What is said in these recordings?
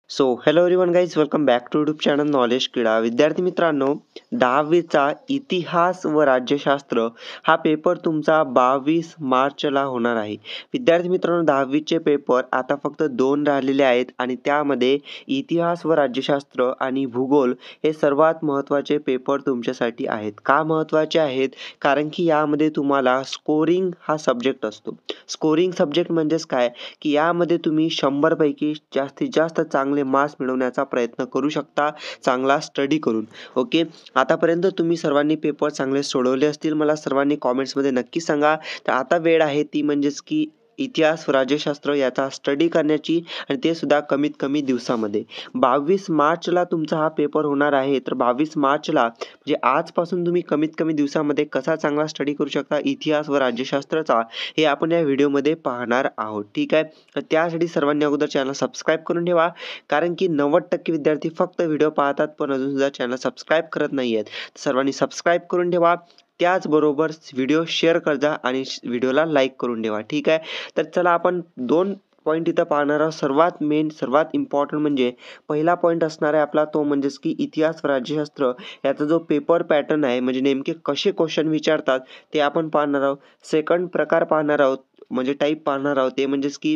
So hello everyone guys, welcome back to YouTube channel knowledge क्रीडा. विद्यार्थी मित्रांनो, 10वीचा इतिहास व राज्यशास्त्र हा पेपर तुमचा 22 मार्चला होणार आहे. विद्यार्थी मित्रांनो, 10वीचे पेपर आता फक्त 2 राहिलेले आहेत आणि त्यामध्ये इतिहास व राज्यशास्त्र आणि भूगोल हे सर्वात महत्त्वाचे पेपर तुमच्यासाठी आहेत. का महत्त्वाचे आहेत? कारण की यामध्ये तुम्हाला स्कोरिंग हा सब्जेक्ट असतो. स्कोरिंग सब्जेक्ट म्हणजेच काय, की यामध्ये तुम्ही 100 पैकी जास्तीत जास्त चांगले मार्क्स मिळवण्याचा प्रयत्न करू शकता चांगला स्टडी करून. ओके, आतापर्यंत तुम्ही सर्वांनी पेपर चांगले सोडवले असतील, मला सर्वांनी कॉमेंट्समध्ये नक्की सांगा. तर आता वेळ आहे ती म्हणजेच की इतिहास राज्यशास्त्र याचा स्टडी करण्याची, आणि ते सुद्धा कमीत कमी दिवसामध्ये. 22 मार्चला तुमचा हा पेपर होणार आहे. तर 22 मार्चला म्हणजे आजपासून तुम्ही कमीत कमी दिवसामध्ये कसा चांगला स्टडी करू शकता इतिहास व राज्यशास्त्राचा, हे आपण या व्हिडिओमध्ये पाहणार आहोत. ठीक आहे, तर त्यासाठी सर्वांनी अगोदर चॅनल सबस्क्राईब करून ठेवा, कारण की 90% विद्यार्थी फक्त व्हिडिओ पाहतात पण अजून सुद्धा चॅनल सबस्क्राईब करत नाही आहेत. सर्वांनी सबस्क्राईब करून ठेवा, त्याचबरोबर व्हिडिओ शेअर करा आणि व्हिडिओला लाईक करून ठेवा. ठीक आहे, तर चला आपण 2 पॉईंट इथं पाहणार आहोत. सर्वात मेन सर्वात इम्पॉर्टंट म्हणजे पहिला पॉईंट असणार आहे आपला तो म्हणजेच की इतिहास व राज्यशास्त्र याचा जो पेपर पॅटर्न आहे, म्हणजे नेमके कसे क्वेश्चन विचारतात ते आपण पाहणार आहोत. सेकंड प्रकार पाहणार आहोत, म्हणजे टाईप पाहणार आहोत, ते म्हणजेच की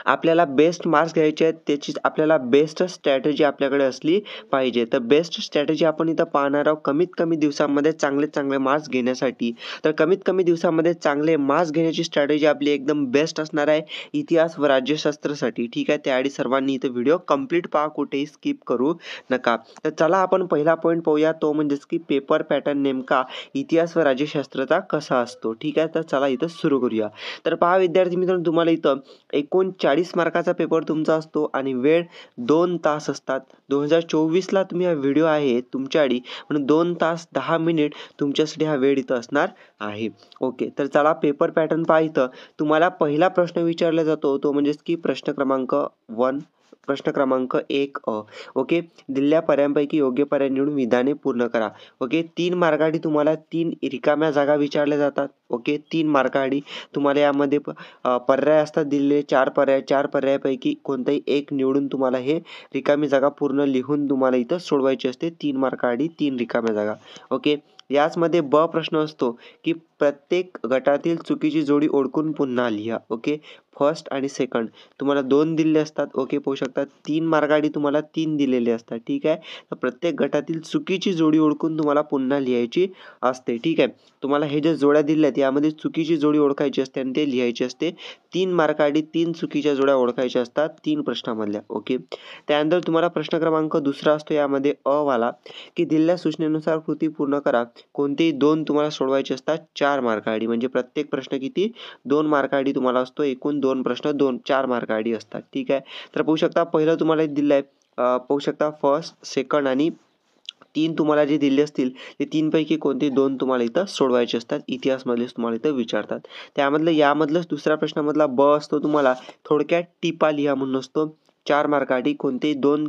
आपल्याला बेस्ट मार्क्स घ्यायचे आहेत, त्याची आपल्याला बेस्ट स्ट्रॅटेजी आपल्याकडे असली पाहिजे. तर बेस्ट स्ट्रॅटेजी आपण इथं पाहणार आहोत कमीत कमी दिवसामध्ये चांगले मार्क्स घेण्यासाठी. तर कमीत कमी दिवसामध्ये चांगले मार्क्स घेण्याची स्ट्रॅटेजी आपली एकदम बेस्ट असणार आहे इतिहास व राज्यशास्त्रासाठी. ठीक आहे, त्याआधी सर्वांनी इथं व्हिडिओ कंप्लीट पहा, कुठेही स्किप करू नका. तर चला आपण पहिला पॉईंट पाहूया, तो म्हणजेच की पेपर पॅटर्न नेमका इतिहास व राज्यशास्त्राचा कसा असतो. ठीक आहे, तर चला इथं सुरू करूया. तर पहा विद्यार्थी मित्रांनो, तुम्हाला इथं 39 मार्काचा पेपर तुमचा असतो आणि वेळ 2 तास असतात. 2024ला तुम्ही हा व्हिडिओ आहे तुमच्यासाठी, म्हणून 2 तास 10 मिनिट तुमच्यासाठी हा वेळ इथं असणार आहे. ओके, तर चला पेपर पॅटर्न पहा. इथं तुम्हाला पहिला प्रश्न विचारला जातो तो म्हणजेच की प्रश्न क्रमांक 1 ओके, दिलेल्या पर्यायांपैकी योग्य पर्याय निवडून विधाने पूर्ण करा. ओके, 3 मार्कासाठी तुम्हाला 3 रिकाम्या जागा विचारल्या जातात. ओके, 3 मार्कासाठी तुम्हाला यामध्ये पर्याय असतात दिलेले 4 पर्याय. 4 पर्यायापैकी कोणताही एक निवडून तुम्हाला हे रिकामी जागा पूर्ण लिहून तुम्हाला इथं सोडवायची असते. 3 मार्कासाठी 3 रिकाम्या जागा. ओके, याचमध्ये ब प्रश्न असतो की प्रत्येक गटातील चुकीची जोडी ओळखून पुन्हा लिहा. ओके, फर्स्ट आणि सेकंड तुम्हाला 2 दिलेले असतात. ओके, पाहू शकता 3 मार्कासाठी तुम्हाला 3 दिलेले असतात. ठीक आहे, तर प्रत्येक गटातील चुकीची जोडी ओळखून तुम्हाला पुन्हा लिहायची असते. ठीक आहे, तुम्हाला हे जे जोड्या दिल्या आहेत यामध्ये चुकीची जोडी ओळखायची असते आणि ते लिहायची असते. 3 मार्कासाठी 3 चुकीच्या जोड्या ओळखायच्या असतात 3 प्रश्नामधल्या. ओके, त्यानंतर तुम्हाला प्रश्न क्रमांक दुसरा असतो यामध्ये वाला की दिलेल्या सूचनेनुसार कृती पूर्ण करा. कोणतेही 2 तुम्हाला सोडवायचे असतात 4 मार्कासाठी, म्हणजे प्रत्येक प्रश्न किती 2 मार्कासाठी तुम्हाला असतो. एकूण 2 प्रश्न 4 मार्कासाठी असतात. ठीक आहे, तर पाहू शकता पहिलं तुम्हाला दिलं आहे, पाहू शकता फर्स्ट, सेकंड आणि 3 तुम्हाला जे दिले असतील ते 3 पैकी कोणते 2 तुम्हाला इथं सोडवायचे असतात. इतिहासमधलेच तुम्हाला इथं विचारतात. त्यामधलं यामधलंच दुसऱ्या प्रश्नामधला ब असतो तुम्हाला थोडक्यात टिपा लिहा म्हणून असतो. 4 मार्कासाठी कोणतेही 2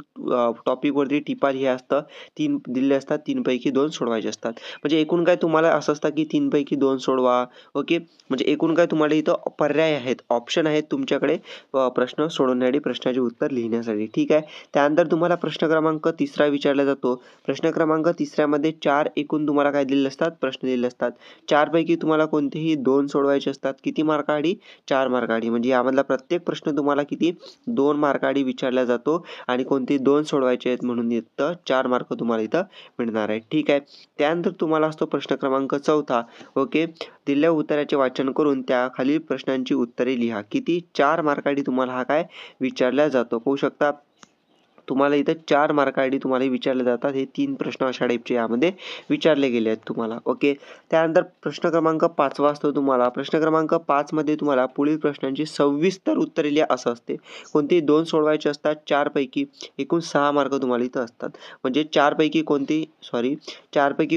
टॉपिकवरती टिपा लिहा असतं. 3 दिले असतात, 3 पैकी 2 सोडवायचे असतात. म्हणजे एकूण काय तुम्हाला असं असतं की 3 पैकी 2 सोडवा. ओके, म्हणजे एकूण काय तुम्हाला इथं पर्याय आहेत, ऑप्शन आहेत तुमच्याकडे प्रश्न सोडवण्यासाठी, प्रश्नाचे उत्तर लिहिण्यासाठी. ठीक आहे, त्यानंतर तुम्हाला प्रश्न क्रमांक 3 विचारला जातो. प्रश्न क्रमांक 3मध्ये 4 एकूण तुम्हाला काय दिलेले असतात, प्रश्न दिलेले असतात. 4 पैकी तुम्हाला कोणतेही 2 सोडवायचे असतात. किती मार्कासाठी? 4 मार्कासाठी. म्हणजे यामधला प्रत्येक प्रश्न तुम्हाला किती 2 मार्कासाठी विचारला जातो आणि कोणते 2 सोडवायचे आहेत, म्हणून इथं 4 मार्क तुम्हाला इथं मिळणार आहेत. ठीक आहे, त्यानंतर तुम्हाला असतो प्रश्न क्रमांक 4. ओके, दिलेल्या उत्तराचे वाचन करून त्या खालील प्रश्नांची उत्तरे लिहा. किती 4 मार्कासाठी तुम्हाला हा काय विचारला जातो. पाहू शकता तुम्हाला इथं 4 मार्कासाठी तुम्हाला विचारले जातात. हे 3 प्रश्न अशा टाईपचे यामध्ये विचारले गेले आहेत तुम्हाला. ओके, त्यानंतर प्रश्न क्रमांक 5 असतो तुम्हाला. प्रश्न क्रमांक 5 मध्ये तुम्हाला पुढील प्रश्नांची सविस्तर उत्तरे लिहा असं असते. कोणतेही 2 सोडवायचे असतात 4 पैकी, एकूण 6 मार्क तुम्हाला इथं असतात. म्हणजे 4 पैकी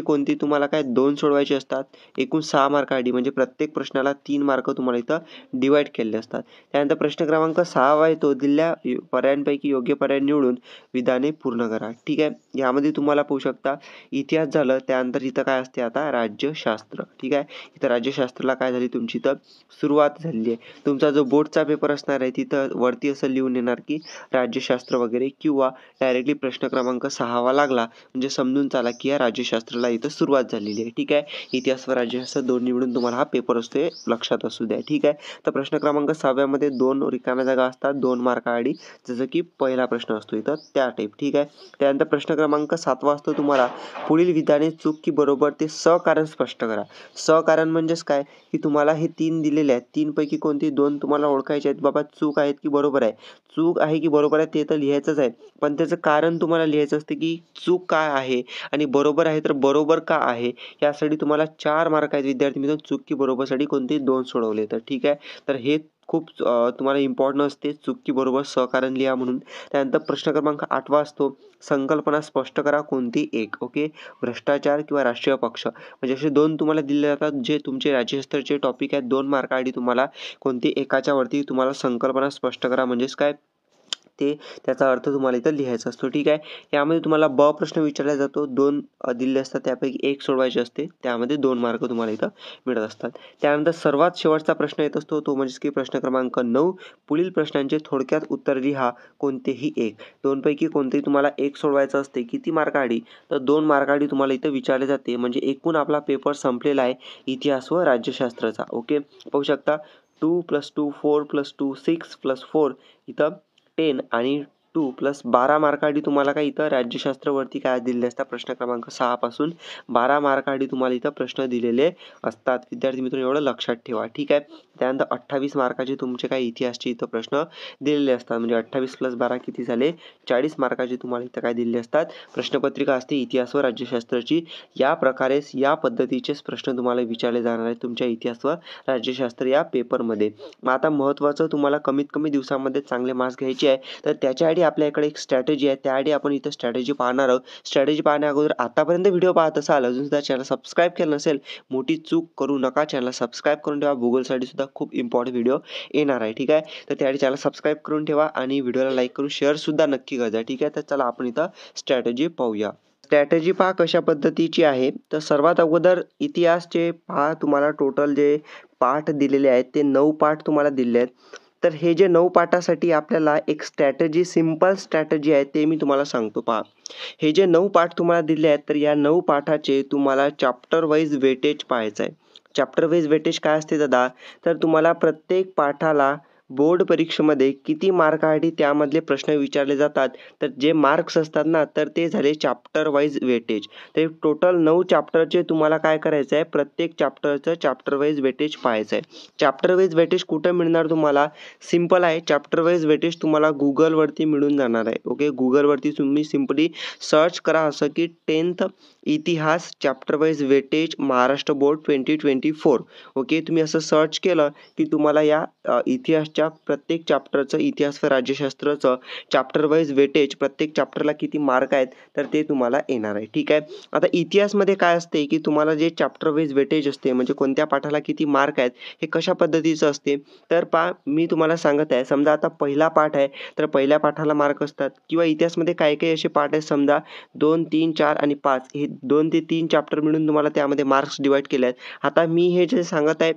कोणती तुम्हाला काय 2 सोडवायचे असतात. एकूण 6 मार्कासाठी, म्हणजे प्रत्येक प्रश्नाला 3 मार्क तुम्हाला इथं डिवाइड केलेले असतात. त्यानंतर प्रश्न क्रमांक 6 आहे तो दिलेल्या पर्यायांपैकी योग्य पर्याय निवडून विधाने पूर्ण करा. ठीक आहे. यामध्ये तुम्हाला पाहू शकता इतिहास झालं, त्यानंतर इथं काय असते आता राज्यशास्त्र. ठीक आहे. इथं राज्यशास्त्राला काय झाली तुमची इथं सुरुवात झालेली आहे. तुमचा जो बोर्डचा पेपर असणार आहे तिथं वरती असं लिहून येणार की राज्यशास्त्र वगैरे, किंवा डायरेक्टली प्रश्न क्रमांक 6 लागला म्हणजे समजून चाला की या राज्यशास्त्राला इथं सुरुवात झालेली आहे. ठीक आहे. इतिहास व राज्यशास्त्र दोन्ही निवडून तुम्हाला हा पेपर असतो हे लक्षात असू द्या. ठीक आहे. तर प्रश्न क्रमांक 6 मध्ये 2 रिकाम्या जागा असतात, 2 मार्काआडी, जसं की पहिला प्रश्न असतो इथं त्या टाईप. ठीक आहे. त्यानंतर प्रश्न क्रमांक 7 असतो तुम्हाला पुढील विधाने चूक की बरोबर ते सकारण स्पष्ट करा. सकारण म्हणजेच काय की तुम्हाला हे 3 दिलेले आहेत, 3 पैकी कोणती 2 तुम्हाला ओळखायचे आहेत, बाबा चूक आहेत की बरोबर आहे. चूक आहे की बरोबर आहे ते तर लिहायचंच आहे, पण त्याचं कारण तुम्हाला लिहायचं असते की चूक काय आहे आणि बरोबर आहे तर बरोबर का आहे. यासाठी तुम्हाला 4 मार्क आहेत विद्यार्थी मित्रांनो. चूक की बरोबरसाठी कोणते 2 सोडवले तर. ठीक आहे. तर हे खूप तुम्हाला इम्पॉर्टंट असते, चूक की बरोबर सहकारण लिहा म्हणून. त्यानंतर प्रश्न क्रमांक 8 असतो संकल्पना स्पष्ट करा कोणती एक. ओके. भ्रष्टाचार किंवा राष्ट्रीय पक्ष, म्हणजे असे 2 तुम्हाला दिले जातात जे तुमचे राज्यशास्त्राचे टॉपिक आहेत. 2 मार्काआधी तुम्हाला कोणती एकाच्या वरती तुम्हाला संकल्पना स्पष्ट करा म्हणजेच काय ते त्याचा अर्थ तुम्हाला इथं लिहायचा असतो. ठीक आहे. यामध्ये तुम्हाला ब प्रश्न विचारला जातो, 2 दिले असतात त्यापैकी 1 सोडवायचे असते, त्यामध्ये 2 मार्क तुम्हाला इथं मिळत असतात. त्यानंतर सर्वात शेवटचा प्रश्न येत असतो तो म्हणजेच की प्रश्न क्रमांक 9, पुढील प्रश्नांचे थोडक्यात उत्तर लिहा कोणतेही एक. 2 पैकी कोणतेही तुम्हाला 1 सोडवायचं असते. किती मार्काआधी तर 2 मार्काआधी तुम्हाला इथं विचारले जाते. म्हणजे एकूण आपला पेपर संपलेला आहे इतिहास व राज्यशास्त्राचा. ओके. पाहू शकता 2 + 2 4 + 2 6 + 4 इथं 10 आणि 2 + 12 मार्काआधी तुम्हाला काय इथं राज्यशास्त्रावरती काय दिलेले असतात. प्रश्न क्रमांक 6 पासून 12 मार्काआधी तुम्हाला इथं प्रश्न दिलेले असतात. विद्यार्थी मित्रांनो एवढं लक्षात ठेवा. ठीक आहे. त्यानंतर 28 मार्काचे तुमचे काय इतिहासचे इथं प्रश्न दिलेले असतात. म्हणजे 28 + 12 किती झाले 40 मार्काचे तुम्हाला इथं काय दिलेले असतात. प्रश्नपत्रिका असते इतिहास व राज्यशास्त्राची. या प्रकारे या पद्धतीचेच प्रश्न तुम्हाला विचारले जाणार आहेत तुमच्या इतिहास व राज्यशास्त्र या पेपरमध्ये. मग आता महत्त्वाचं तुम्हाला कमीत कमी दिवसामध्ये चांगले मार्क्स घ्यायचे आहे, तर त्याच्यासाठी आपल्याकडे एक स्ट्रॅटेजी आहे. त्याआधी आपण इथं स्ट्रॅटेजी पाहणार आहोत. स्ट्रॅटेजी पाहण्या अगोदर आतापर्यंत व्हिडिओ पाहत असाल, अजून सुद्धा चॅनल सबस्क्राईब केलं नसेल, मोठी चूक करू नका, चॅनल सबस्क्राईब करून ठेवा. भूगोलसाठी सुद्धा खूप इम्पॉर्टंट व्हिडिओ येणार आहे. ठीक आहे. तर त्याआधी चॅनल सबस्क्राईब करून ठेवा आणि व्हिडिओला लाईक करून शेअर सुद्धा नक्की करा. ठीक आहे. तर चला आपण इथं स्ट्रॅटेजी पाहूया. स्ट्रॅटेजी पहा कशा पद्धतीची आहे. तर सर्वात अगोदर इतिहासचे पहा, तुम्हाला टोटल जे पाठ दिलेले आहेत ते 9 पाठ तुम्हाला दिले आहेत. तर हे जे 9 पाठासाठी आपल्याला एक स्ट्रॅटेजी, सिंपल स्ट्रॅटेजी आहे ते मी तुम्हाला सांगतो. पहा, हे जे 9 पाठ तुम्हाला दिले आहेत तर या 9 पाठाचे तुम्हाला चॅप्टर वाईज वेटेज पाहायचं आहे. चॅप्टर वाईज वेटेज काय असते दादा, तर तुम्हाला प्रत्येक पाठाला बोर्ड परीक्षेमध्ये किती मार्काआधी त्यामधले प्रश्न विचारले जातात, तर जे मार्क्स असतात ना तर ते झाले चॅप्टर वाईज वेटेज. तर टोटल 9 चॅप्टरचे तुम्हाला काय करायचं आहे, प्रत्येक चॅप्टरचं चॅप्टर वाईज वेटेज पाहायचं आहे. चॅप्टर वाईज वेटेज कुठं मिळणार तुम्हाला, सिंपल आहे. चॅप्टर वाईज वेटेज तुम्हाला गुगलवरती मिळून जाणार आहे. ओके. गुगलवरती तुम्ही सिम्पली सर्च करा असं की 10th इतिहास chapter wise weightage Maharashtra board 2024. Okay. तुम्ही असं सर्च केलं की तुम्हाला या इतिहासच्या प्रत्येक चॅप्टरचं, इतिहास व राज्यशास्त्राचं चॅप्टर वाईज वेटेज, प्रत्येक चॅप्टरला किती मार्क आहेत तर ते तुम्हाला येणार आहे. ठीक आहे. आता इतिहासमध्ये काय असते की तुम्हाला जे चॅप्टर वाईज वेटेज असते म्हणजे कोणत्या पाठाला किती मार्क आहेत हे कशा पद्धतीचं असते, तर मी तुम्हाला सांगत आहे. समजा आता पहिला पाठ आहे तर पहिल्या पाठाला मार्क असतात, किंवा इतिहासमध्ये काही काही असे पाठ आहेत समजा 2, 3, 4 आणि 5 हे 2 ते 3 चॅप्टर मिळून तुम्हाला त्यामध्ये मार्क्स डिवाइड केले आहेत. आता मी हे जे सांगत आहे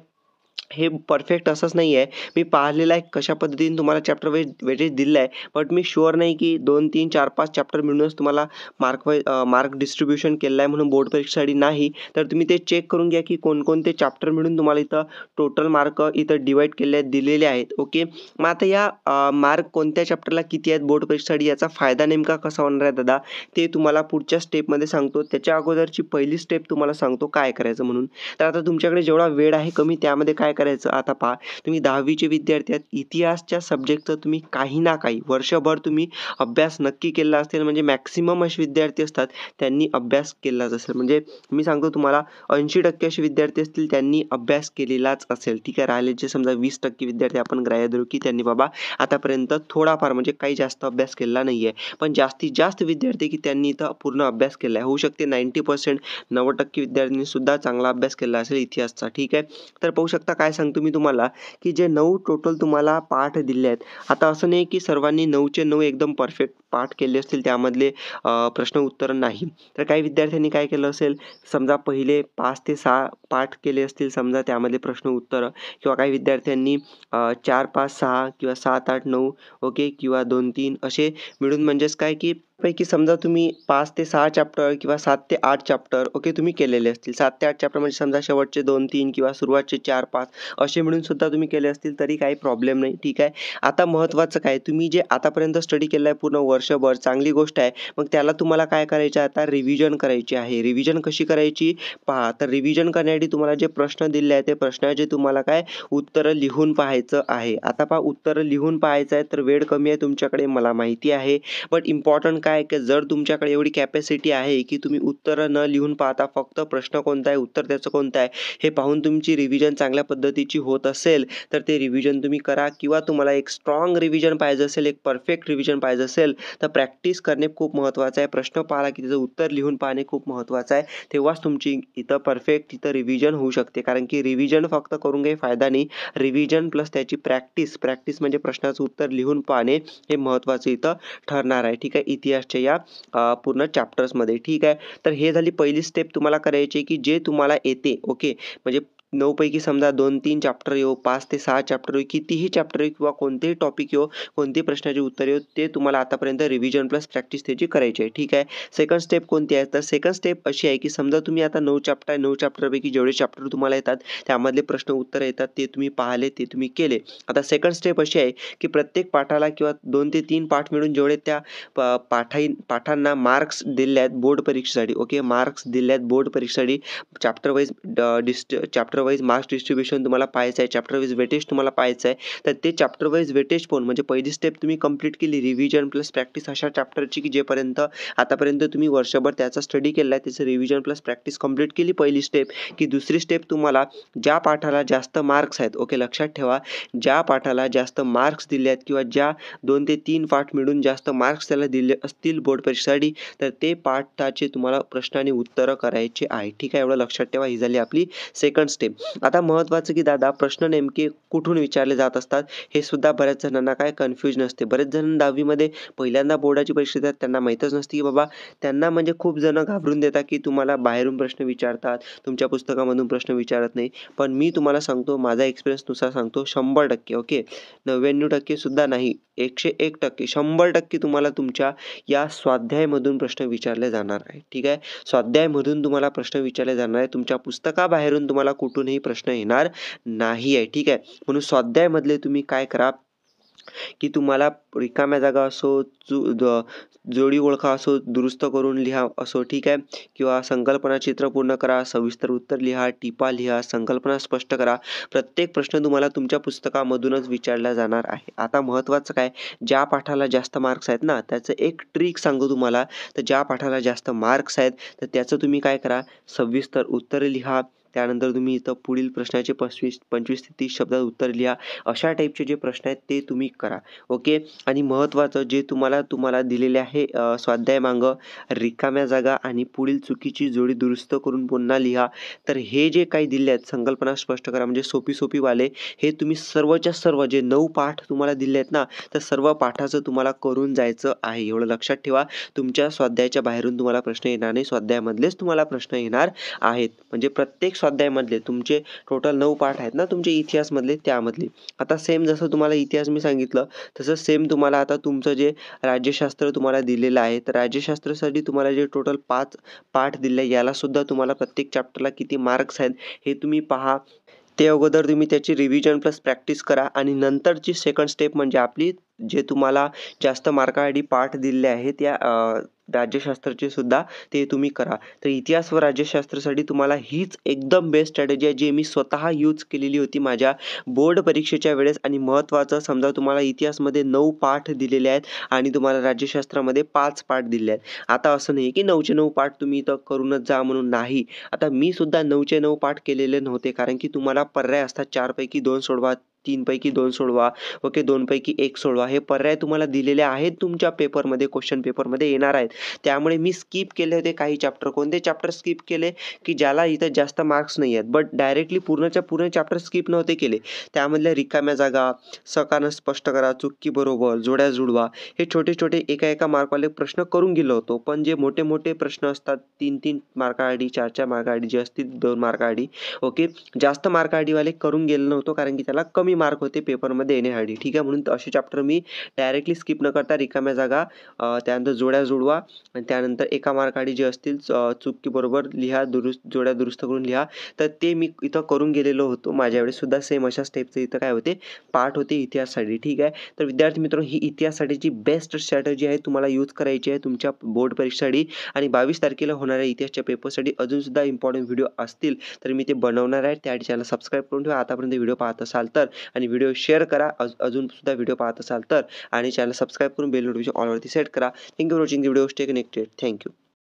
हे परफेक्ट असंच नाही आहे. मी पाहिलेलं आहे कशा पद्धतीने तुम्हाला चॅप्टर वाईज वेटेज दिलं आहे, बट मी शुअर नाही की 2, 3, 4, 5 चॅप्टर मिळूनच तुम्हाला मार्क डिस्ट्रीब्युशन केलं आहे म्हणून बोर्ड परीक्षेसाठी नाही. तर तुम्ही ते चेक करून घ्या की कोणकोणते चॅप्टर मिळून तुम्हाला इथं टोटल मार्क इथं डिवाइड केले आहेत, दिलेले आहेत. ओके. मग आता या मार्क कोणत्या चॅप्टरला किती आहेत बोर्ड परीक्षेसाठी, याचा फायदा नेमका कसा होणार आहे दादा, ते तुम्हाला पुढच्या स्टेपमध्ये सांगतो. त्याच्या अगोदरची पहिली स्टेप तुम्हाला सांगतो काय करायचं म्हणून. तर आता तुमच्याकडे जेवढा वेळ आहे कमी, त्यामध्ये काय करायचं, आता पहा, तुम्ही 10वीचे विद्यार्थी आहेत, इतिहासच्या सब्जेक्टचं तुम्ही काही ना काही वर्षभर तुम्ही अभ्यास नक्की केला असेल. म्हणजे मॅक्सिमम असे विद्यार्थी असतात त्यांनी अभ्यास केलाच असेल. म्हणजे मी सांगतो तुम्हाला 80% असे विद्यार्थी असतील त्यांनी अभ्यास केलेलाच असेल. ठीक आहे. राहिलेचे समजा 20% विद्यार्थी आपण ग्राह्य धरू की त्यांनी बाबा आतापर्यंत थोडाफार म्हणजे काही जास्त अभ्यास केला नाहीये, पण जास्तीत जास्त विद्यार्थी की त्यांनी इथं पूर्ण अभ्यास केला आहे. होऊ शकते 90% 90% विद्यार्थ्यांनी सुद्धा चांगला अभ्यास केला असेल इतिहासचा. ठीक आहे. तर पाहू शकता काय काय सांगतो मी तुम्हाला, की जे 9 टोटल तुम्हाला पाठ दिले आहेत. आता असं नाही की सर्वांनी 9चे 9 एकदम परफेक्ट पाठ केले असतील, त्यामधले प्रश्न उत्तर नाही. तर काही विद्यार्थ्यांनी काय केलं असेल, समजा पहिले 5 ते 6 पाठ केले असतील समजा त्यामधले प्रश्न उत्तरं, किंवा काही विद्यार्थ्यांनी 4, 5, 6 किंवा 7, 8, 9 ओके, किंवा 2, 3 असे मिळून म्हणजेच काय की पैकी समजा तुम्ही 5 ते 6 चॅप्टर किंवा 7 ते 8 चॅप्टर ओके तुम्ही केलेले असतील. 7 ते 8 चॅप्टर म्हणजे समजा शेवटचे 2-3 किंवा सुरुवातचे 4-5 असे मिळून सुद्धा तुम्ही केले असतील तरी काही प्रॉब्लेम नाही. ठीक आहे. आता महत्त्वाचं काय, तुम्ही जे आतापर्यंत स्टडी केलं आहे पूर्ण वर्षभर चांगली गोष्ट आहे. मग त्याला तुम्हाला काय करायचं आहे, आता रिव्हिजन करायची आहे. रिव्हिजन कशी करायची पहा. तर रिव्हिजन करण्यासाठी तुम्हाला जे प्रश्न दिले आहेत ते प्रश्नाचे तुम्हाला काय उत्तरं लिहून पाहायचं आहे. आता पहा, उत्तरं लिहून पाहायचं आहे तर वेळ कमी आहे तुमच्याकडे मला माहिती आहे. बट इम्पॉर्टंट काय की जर तुमच्याकडे एवढी कॅपॅसिटी आहे की तुम्ही उत्तरं न लिहून पाहता फक्त प्रश्न कोणता आहे, उत्तर त्याचं कोणतं आहे हे पाहून तुमची रिव्हिजन चांगल्या पद्धतीची होत असेल तर ते रिव्हिजन तुम्ही करा. किंवा तुम्हाला एक स्ट्रॉंग रिव्हिजन पाहिजे असेल, एक परफेक्ट रिव्हिजन पाहिजे असेल तर प्रॅक्टिस करणे खूप महत्त्वाचं आहे. प्रश्न पाहिला की त्याचं उत्तर लिहून पाहणे खूप महत्त्वाचं आहे. तेव्हाच तुमची इथं परफेक्ट इथं रिव्हिजन होऊ शकते. कारण की रिव्हिजन फक्त करून काही फायदा नाही. रिव्हिजन प्लस त्याची प्रॅक्टिस म्हणजे प्रश्नाचं उत्तर लिहून पाहणे हे महत्त्वाचं इथं ठरणार आहे. ठीक आहे. इतिहासच्या या पूर्ण चॅप्टर्समध्ये. ठीक आहे. तर हे झाली पहिली स्टेप तुम्हाला करायची की जे तुम्हाला येते ओके. म्हणजे 9 पैकी समजा 2-3 चॅप्टर येऊ, 5 ते 6 चॅप्टर येऊ, कितीही चॅप्टर येऊ किंवा कोणतेही टॉपिक येऊ, कोणतेही प्रश्नाचे उत्तर येऊ, ते तुम्हाला आतापर्यंत रिव्हिजन प्लस प्रॅक्टिस त्याची करायची आहे. ठीक आहे. सेकंड स्टेप कोणती आहे, तर सेकंड स्टेप अशी आहे की समजा तुम्ही आता 9 चॅप्टर आहे, 9 चॅप्टरपैकी जेवढे चॅप्टर तुम्हाला येतात त्यामधले प्रश्न उत्तर येतात ते तुम्ही पाहिले, ते तुम्ही केले. आता सेकंड स्टेप अशी आहे की प्रत्येक पाठाला किंवा 2 ते 3 पाठ मिळून जेवढे त्या पाठांना मार्क्स दिले आहेत बोर्ड परीक्षेसाठी ओके, मार्क्स दिले आहेत बोर्ड परीक्षेसाठी चॅप्टर वाईज मार्क्स डिस्ट्रीब्युशन तुम्हाला पाहायचं आहे. चॅप्टर वाईज वेटेज तुम्हाला पाहायचं आहे. तर ते चॅप्टर वाईज वेटेज पाहून म्हणजे पहिली स्टेप तुम्ही कंप्लीट केली रिव्हिजन प्लस प्रॅक्टिस अशा चॅप्टरची की जेपर्यंत आतापर्यंत तुम्ही वर्षभर त्याचा स्टडी केला आहे, त्याचं रिव्हिजन प्लस प्रॅक्टिस कंप्लीट केली पहिली स्टेप. की दुसरी स्टेप तुम्हाला ज्या पाठाला जास्त मार्क्स आहेत ओके, लक्षात ठेवा, ज्या पाठाला जास्त मार्क्स दिले आहेत किंवा ज्या 2 ते 3 पाठ मिळून जास्त मार्क्स त्याला दिले असतील बोर्ड परीक्षेसाठी तर ते पाठाचे तुम्हाला प्रश्न आणि उत्तरं करायचे आहे. ठीक आहे. एवढं लक्षात ठेवा. ही झाली आपली सेकंड स्टेप. आता महत्त्वाचं की दादा प्रश्न नेमके कुठून विचारले जात असतात हे सुद्धा बऱ्याच जणांना काय कन्फ्युजन असते. बरेच जण 10वी पहिल्यांदा बोर्डाची परीक्षा देतात, त्यांना माहीतच नसते की बाबा, त्यांना म्हणजे खूप जण घाबरून देतात की तुम्हाला बाहेरून प्रश्न विचारतात, तुमच्या पुस्तकामधून प्रश्न विचारत नाही. पण मी तुम्हाला सांगतो, माझा एक्सपिरियन्सनुसार सांगतो, 100% ओके, 99% सुद्धा नाही, 101%, 100% तुम्हाला तुमच्या या स्वाध्यायमधून प्रश्न विचारले जाणार आहे. ठीक आहे. स्वाध्यायमधून तुम्हाला प्रश्न विचारले जाणार आहे. तुमच्या पुस्तकाबाहेरून तुम्हाला कुठूनही प्रश्न येणार नाही आहे. ठीक आहे. म्हणून स्वाध्यायमधले तुम्ही काय करा की तुम्हाला रिकाम्या जागा असो, जोडी ओळखा असो, दुरुस्त करून लिहा असो, ठीक आहे, किंवा संकल्पना चित्र पूर्ण करा, सविस्तर उत्तर लिहा, टिपा लिहा, संकल्पना स्पष्ट करा. प्रत्येक प्रश्न तुम्हाला तुमच्या पुस्तकामधूनच विचारला जाणार आहे. आता महत्त्वाचं काय, ज्या पाठाला जास्त मार्क्स आहेत ना, त्याचं एक ट्रिक सांगू तुम्हाला. तर ज्या पाठाला जास्त मार्क्स आहेत तर त्याचं तुम्ही काय करा, सविस्तर उत्तर लिहा. त्यानंतर तुम्ही इथं पुढील प्रश्नाचे 25 ते 30 शब्दात उत्तर लिहा. अशा टाईपचे जे प्रश्न आहेत ते तुम्ही करा ओके. आणि महत्त्वाचं जे तुम्हाला दिलेले आहे स्वाध्याय मागं रिकाम्या जागा आणि पुढील चुकीची जोडी दुरुस्त करून पुन्हा लिहा. तर हे जे काही दिले आहेत संकल्पना स्पष्ट करा म्हणजे सोपी वाले, हे तुम्ही सर्वच्या सर्व जे 9 पाठ तुम्हाला दिले आहेत ना, तर सर्व पाठाचं तुम्हाला करून जायचं आहे. एवढं लक्षात ठेवा. तुमच्या स्वाध्यायाच्या बाहेरून तुम्हाला प्रश्न येणार नाही, स्वाध्यायामधलेच तुम्हाला प्रश्न येणार आहेत. म्हणजे प्रत्येक स्वाध्यायामधले तुमचे टोटल 9 पाठ आहेत ना तुमचे इतिहासमधले, त्यामधले. आता सेम जसं तुम्हाला इतिहास मी सांगितलं तसं सेम तुम्हाला आता तुमचं जे राज्यशास्त्र तुम्हाला दिलेलं आहे, तर राज्यशास्त्रासाठी तुम्हाला जे टोटल 5 पाठ दिले, याला सुद्धा तुम्हाला प्रत्येक चॅप्टरला किती मार्क्स आहेत हे तुम्ही पहा. ते अगोदर तुम्ही त्याची रिव्हिजन प्लस प्रॅक्टिस करा आणि नंतरची सेकंड स्टेप म्हणजे आपली जे तुम्हाला जास्त मार्कासाठी पाठ दिले आहेत त्या राज्यशास्त्राचे सुद्धा ते तुम्ही करा. तर इतिहास व राज्यशास्त्रासाठी तुम्हाला हीच एकदम बेस्ट स्ट्रॅटेजी आहे, जी मी स्वतः यूज केलेली होती माझ्या बोर्ड परीक्षेच्या वेळेस. आणि महत्त्वाचं समजा तुम्हाला इतिहासमध्ये 9 पाठ दिलेले आहेत आणि तुम्हाला राज्यशास्त्रामध्ये 5 पाठ दिले आहेत. आता असं नाही की 9चे 9 पाठ तुम्ही इथं करूनच जा म्हणून, नाही. आता मी सुद्धा 9चे 9 पाठ केलेले नव्हते, कारण की तुम्हाला पर्याय असतात 4 पैकी 2 सोडवा, 3 पैकी 2 सोडवा, ओके 2 पैकी 1 सोडवा. हे पर्याय तुम्हाला दिलेले आहेत तुमच्या पेपरमध्ये, क्वेश्चन पेपरमध्ये येणार आहेत. त्यामुळे मी स्किप केले होते काही चॅप्टर. कोणते चॅप्टर स्किप केले की ज्याला इथं जास्त मार्क्स नाही आहेत, बट डायरेक्टली पूर्णच्या पूर्ण चॅप्टर स्किप नव्हते केले. त्यामधल्या रिकाम्या जागा, सकारानं स्पष्ट करा, चूक बरोबर, जोड्या जुळवा, हे छोटे-छोटे एका मार्कवाले प्रश्न करून गेलो होतो. पण जे मोठे-मोठे प्रश्न असतात 3-3 मार्काआधी, 4-4 मार्काआधी जे असतील 2 मार्काआधी, ओके जास्त मार्काआधीवाले करून गेलो नव्हतो, कारण की त्याला कमी मार्क होते पेपरमध्ये येण्यासाठी. ठीक आहे, म्हणून असे चॅप्टर मी डायरेक्टली स्किप न करता रिकाम्या जागा, त्यानंतर जोड्या जुळवा आणि त्यानंतर एका मार्काआधी जे असतील चूक बरोबर लिहा, जोड्या दुरुस्त करून लिहा. तर ते मी इथं करून गेलेलो होतो. माझ्या वेळेस सुद्धा सेम अशा स्टेपचे इथं काय होते पार्ट होते इतिहाससाठी. ठीक आहे, तर विद्यार्थी मित्रांनो ही इतिहासासाठीची बेस्ट स्ट्रॅटेजी आहे, तुम्हाला यूज करायची आहे तुमच्या बोर्ड परीक्षेसाठी. आणि 22 तारखेला होणाऱ्या इतिहासच्या पेपरसाठी अजून सुद्धा इम्पॉर्टंट व्हिडिओ असतील तर मी ते बनवणार आहे. त्या चॅनल सबस्क्राईब करून ठेवा आतापर्यंत व्हिडिओ पाहत असाल तर, आणि व्हिडिओ शेअर करा अजून सुद्धा व्हिडिओ पाहत असाल तर, आणि चॅनल सबस्क्राईब करून बेल नोटिफिकेशन ऑलवरती सेट करा. Thank you for watching the video. Stay connected. Thank you.